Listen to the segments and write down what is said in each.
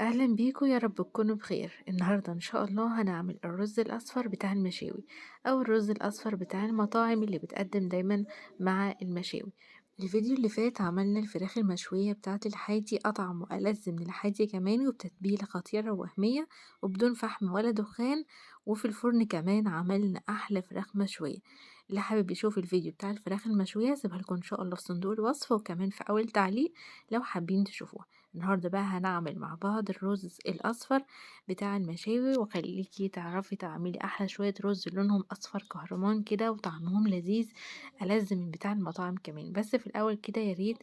أهلا بيكم، يا رب تكونوا بخير. النهاردة إن شاء الله هنعمل الرز الأصفر بتاع المشاوي أو الرز الأصفر بتاع المطاعم اللي بتقدم دايما مع المشاوي. الفيديو اللي فات عملنا الفراخ المشوية بتاعة الحاتي، أطعم وألذ من الحاتي كمان، وبتتبيلة خطيرة ووهمية وبدون فحم ولا دخان، وفي الفرن كمان عملنا أحلى فراخ مشوية. اللي حابب يشوف الفيديو بتاع الفراخ المشوية سيبها لكم إن شاء الله في صندوق الوصف وكمان في أول تعليق لو حابين تشوفوها. النهاردة بقى هنعمل مع بعض الرز الأصفر بتاع المشاوي، وخليكي تعرفي تعملي أحلى شوية رز لونهم أصفر كهرمان كده وطعمهم لذيذ، ألذ من بتاع المطاعم كمان. بس في الأول كده ياريت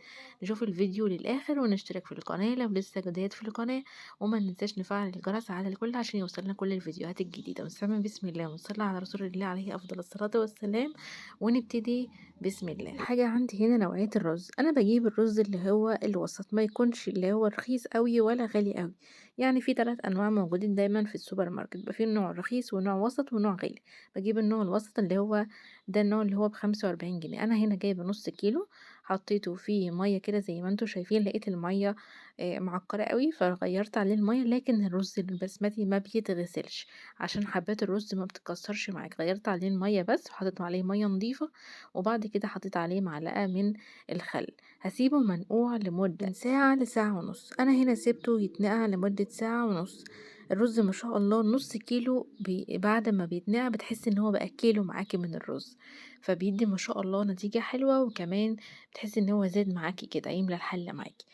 نشوف الفيديو للآخر ونشترك في القناة لو لسه جديد في القناة، وما ننساش نفعل الجرس على الكل عشان يوصلنا كل الفيديوهات الجديدة. ونسمي بسم الله ونصلي على رسول الله عليه أفضل الصلاة والسلام، ونبتدي بسم الله. حاجة عندي هنا نوعية الرز، أنا بجيب الرز اللي هو الوسط، ما يكونش اللي هو رخيص قوي ولا غالي قوي. يعني في 3 أنواع موجودين دايما في السوبر ماركت، بيبقى في نوع رخيص ونوع وسط ونوع غالي. بجيب النوع الوسط اللي هو ده، النوع اللي هو ب45 جنيه. أنا هنا جايبة نص كيلو، حطيته في مية كده زي ما انتوا شايفين. لقيت المية معكرة قوي فغيرت عليه المية، لكن الرز البسمتي ما بيتغسلش عشان حبات الرز ما بتكسرش معاك. غيرت عليه المية بس وحطيت عليه مية نظيفة، وبعد كده حطيت عليه معلقة من الخل. هاسيبه منقوع لمدة من ساعة لساعة ونص. أنا هنا سيبته يتنقع لمدة ساعة ونص. الرز ما شاء الله نص كيلو بعد ما بيتنقع بتحسي ان هو بقى كيلو معاكي من الرز، فبيدي ما شاء الله نتيجة حلوة، وكمان بتحسي ان هو زاد معاكي كده يملى الحلة معاكي.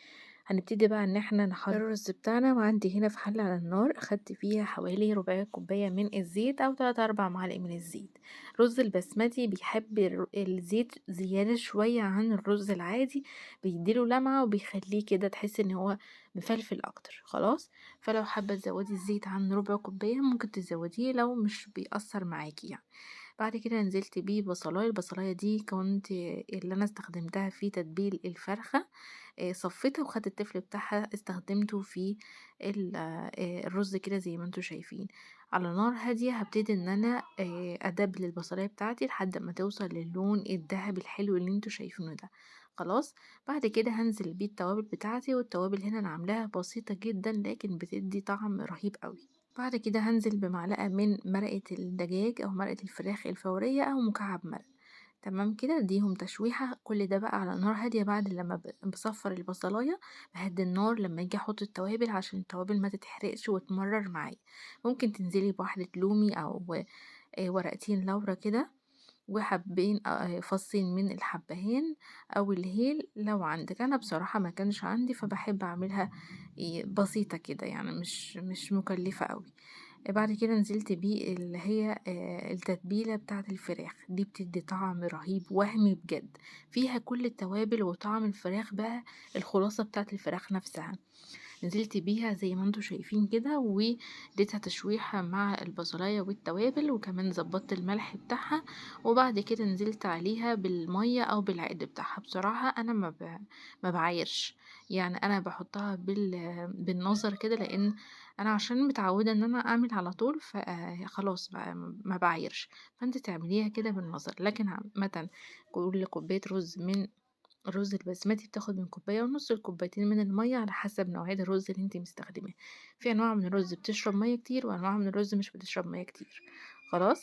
هنبتدي بقى ان احنا نحضر الرز بتاعنا. وعندي هنا في حلة على النار اخدت فيها حوالي ربع كوباية من الزيت او 3 4 معالق من الزيت. رز البسمتي بيحب الزيت زيادة شوية عن الرز العادي، بيديله لمعة وبيخليه كده تحسي ان هو مفلفل اكتر. خلاص، فلو حابة تزودي الزيت عن ربع كوباية ممكن تزوديه لو مش بيأثر معاكي يعني. بعد كده نزلت بيه بصلاية. البصلاية دي كنت اللي انا استخدمتها في تتبيل الفرخة، صفيتها وخدت التفل بتاعها استخدمته في الرز كده زي ما انتوا شايفين. على نار هادية هبتدي ان انا ادبل البصلاية بتاعتي لحد ما توصل للون الذهبي الحلو اللي انتوا شايفينه ده. خلاص، بعد كده هنزل بيه التوابل بتاعتي، والتوابل هنا انا عاملاها بسيطة جدا لكن بتدي طعم رهيب قوي. بعد كده هنزل بمعلقة من مرقة الدجاج أو مرقة الفراخ الفورية أو مكعب مرق. تمام كده، اديهم تشويحة. كل ده بقى على نار هادية. بعد لما بصفر البصلاية بهدي النار لما اجي احط التوابل عشان التوابل ما تتحرقش وتمرر معايا. ممكن تنزلي بواحدة لومي أو ورقتين لورا كده، وحبين فصين من الحبهان او الهيل لو عندك. انا بصراحة ما كانش عندي فبحب اعملها بسيطة كده، يعني مش مكلفة قوي. بعد كده نزلت بيه اللي هي التتبيلة بتاعة الفراخ دي، بتدي طعم رهيب وهمي بجد، فيها كل التوابل وطعم الفراخ بقى، الخلاصة بتاعة الفراخ نفسها. نزلت بيها زي ما انتوا شايفين كده، واديتها تشويحة مع البصلاية والتوابل، وكمان ظبطت الملح بتاعها. وبعد كده نزلت عليها بالمية او بالعقد بتاعها. بصراحة انا ما بعايرش، يعني انا بحطها بالنظر كده، لان انا عشان متعودة ان انا اعمل على طول فخلاص بقى ما بعايرش. فانت تعمليها كده بالنظر. لكن عامة كل كوباية رز من الرز البسمتي بتاخد من كوباية ونص لكوبايتين من المية على حسب نوعية الرز اللي انتي مستخدماه. في انواع من الرز بتشرب مية كتير وانواع من الرز مش بتشرب مية كتير. خلاص،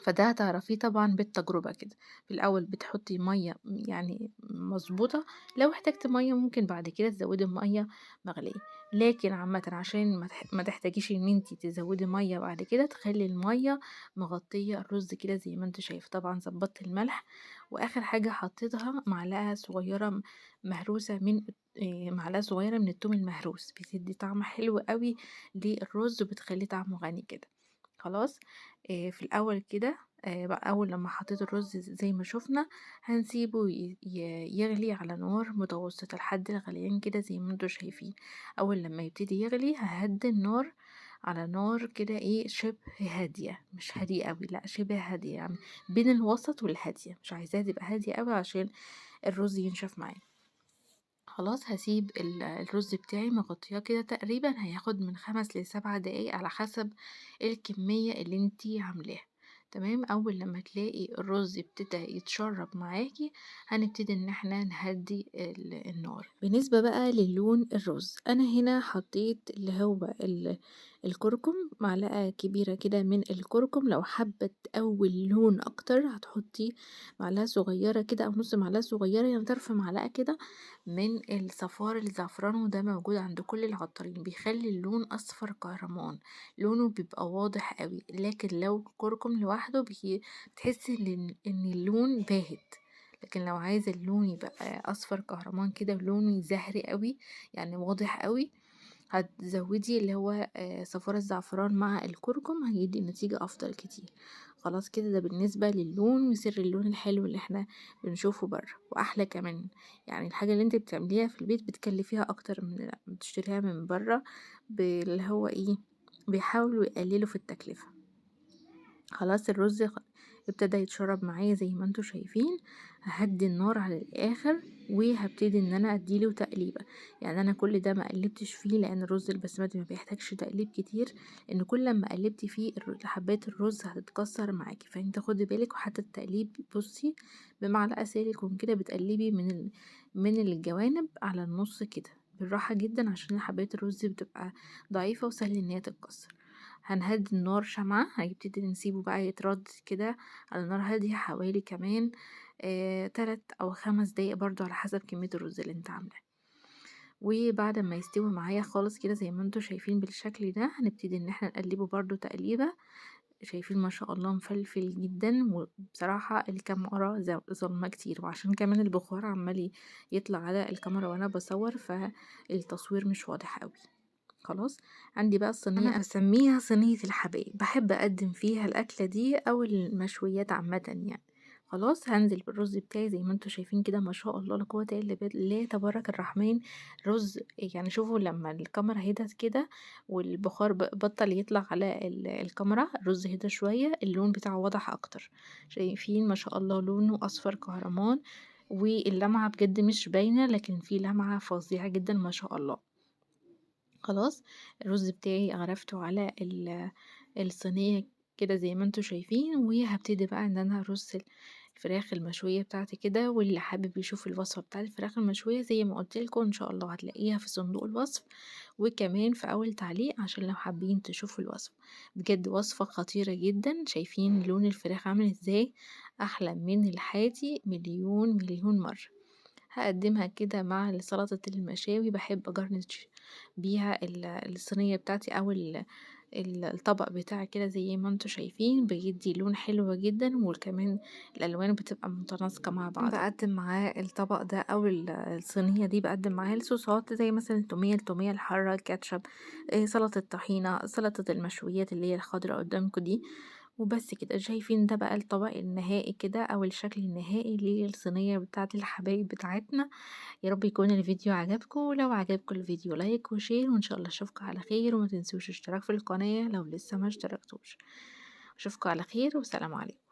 فده هتعرفيه طبعا بالتجربة كده. في الأول بتحطي مية يعني مظبوطة، لو احتجت مية ممكن بعد كده تزودي مية مغلية. لكن عامة عشان ما تحتاجيش ان انتي تزودي مية بعد كده، تخلي المية مغطية الرز كده زي ما انت شايف. طبعا ظبطت الملح، واخر حاجة حطيتها معلقة صغيرة مهروسة من معلقة صغيرة من التوم المهروس، بتدي طعم حلو قوي للرز وبتخلي طعمه غني كده. خلاص، في الأول كده بقى أول لما حطيت الرز زي ما شفنا، هنسيبه يغلي على نار متوسطة لحد الغليان كده زي ما انتوا شايفين. أول لما يبتدي يغلي ههدي النار على نار كده شبه هادية، مش هادية قوي، لا شبه هادية، يعني بين الوسط والهادية. مش عايزاها تبقى هادية قوي عشان الرز ينشف معايا. خلاص، هسيب الرز بتاعي مغطياه كده، تقريبا هياخد من 5 ل7 دقايق على حسب الكمية اللي انتي عاملاها. تمام. أول لما تلاقي الرز ابتدى يتشرب معاكي هنبتدي إن احنا نهدي النار. بالنسبة بقى للون الرز، أنا هنا حطيت اللي هو الكركم، معلقة كبيرة كده من الكركم. لو حابة تقوي اللون أكتر هتحطي معلقة صغيرة كده أو نص معلقة صغيرة، يعني طرف معلقة كده من الصفار الزعفران، وده موجود عند كل العطارين، بيخلي اللون أصفر كهرمان، لونه بيبقى واضح قوي. لكن لو كركم لوحده بتحسي ان اللون باهت. لكن لو عايزة اللون يبقى اصفر كهرمان كده ولونه زهري قوي، يعني واضح قوي، هتزودي اللي هو صفار الزعفران مع الكركم، هيدي نتيجة افضل كتير. خلاص كده، ده بالنسبة للون وسر اللون الحلو اللي احنا بنشوفه بره، واحلى كمان. يعني الحاجة اللي انت بتعمليها في البيت بتكلفيها اكتر من لما بتشتريها من بره، اللي هو ايه، بيحاولوا يقللوا في التكلفة. خلاص الرز ابتدى يتشرب معايا زي ما انتوا شايفين. ههدي النار على الاخر وهبتدي ان انا اديله تقليبه. يعني انا كل ده ما قلبتش فيه، لان الرز البسمتي ما بيحتاجش تقليب كتير، ان كل لما قلبتي فيه حبات الرز هتتكسر معاكي، فانت خدي بالك. وحتى التقليب بصي بمعلقه سيليكون كده بتقلبي من الجوانب على النص كده بالراحه جدا، عشان حبات الرز بتبقى ضعيفه وسهل ان هي تتكسر. هنهدي النار شمعة، هيبتدي نسيبه بقى يترد كده على نار هادية حوالي كمان 3 أو 5 دقايق، برضو على حسب كمية الرز اللي انت عاملاه. وبعد ما يستوي معايا خالص كده زي ما انتوا شايفين بالشكل ده، هنبتدي ان احنا نقلبه برضو تقليبة. شايفين ما شاء الله مفلفل جدا، وبصراحة الكاميرا ظلمة كتير، وعشان كمان البخار عمال يطلع على الكاميرا وانا بصور، فالتصوير مش واضح قوي. خلاص، عندي بقى الصينية، أنا بسميها صينية الحبايب، بحب أقدم فيها الأكلة دي أو المشويات عامة يعني. خلاص هنزل بالرز بتاعي زي ما انتوا شايفين كده، ما شاء الله لا قوة إلا بالله تبارك الرحمن. رز يعني شوفوا لما الكاميرا هدت كده والبخار بطل يطلع على الكاميرا، الرز هدا شوية، اللون بتاعه واضح أكتر. شايفين ما شاء الله لونه أصفر كهرمان، واللمعة بجد مش باينة، لكن في لمعة فظيعة جدا ما شاء الله. خلاص الرز بتاعي غرفته على الصينية كده زي ما انتوا شايفين، وهبتدي بقى ان انا ارص الفراخ المشوية بتاعتي كده. واللي حابب يشوف الوصفة بتاعت الفراخ المشوية زي ما قلتلكوا ان شاء الله هتلاقيها في صندوق الوصف، وكمان في اول تعليق عشان لو حابين تشوفوا الوصفة. بجد وصفة خطيرة جدا. شايفين لون الفراخ عامل ازاي؟ احلى من الحادي مليون مليون مرة. هقدمها كده مع سلطة المشاوي، بحب اجرنش بيها الصينية بتاعتي او الطبق بتاعي كده زي ما انتوا شايفين، بيدي لون حلو جدا، وكمان الالوان بتبقى متناسقة مع بعض. بقدم معاه الطبق ده او الصينية دي، بقدم معاها الصوصات زي مثلا التومية الحارة، الكاتشب، سلطة الطحينة، سلطة المشويات اللي هي الخضراء قدامكم دي. وبس كده. شايفين ده بقى الطبق النهائي كده او الشكل النهائي للصينية بتاعت الحبايب بتاعتنا. يا رب يكون الفيديو عجبكم، ولو عجبكم الفيديو لايك وشير، وان شاء الله اشوفكم على خير، وما تنسوش اشتراك في القناة لو لسه ما اشتركتوش. اشوفكم على خير، والسلام عليكم.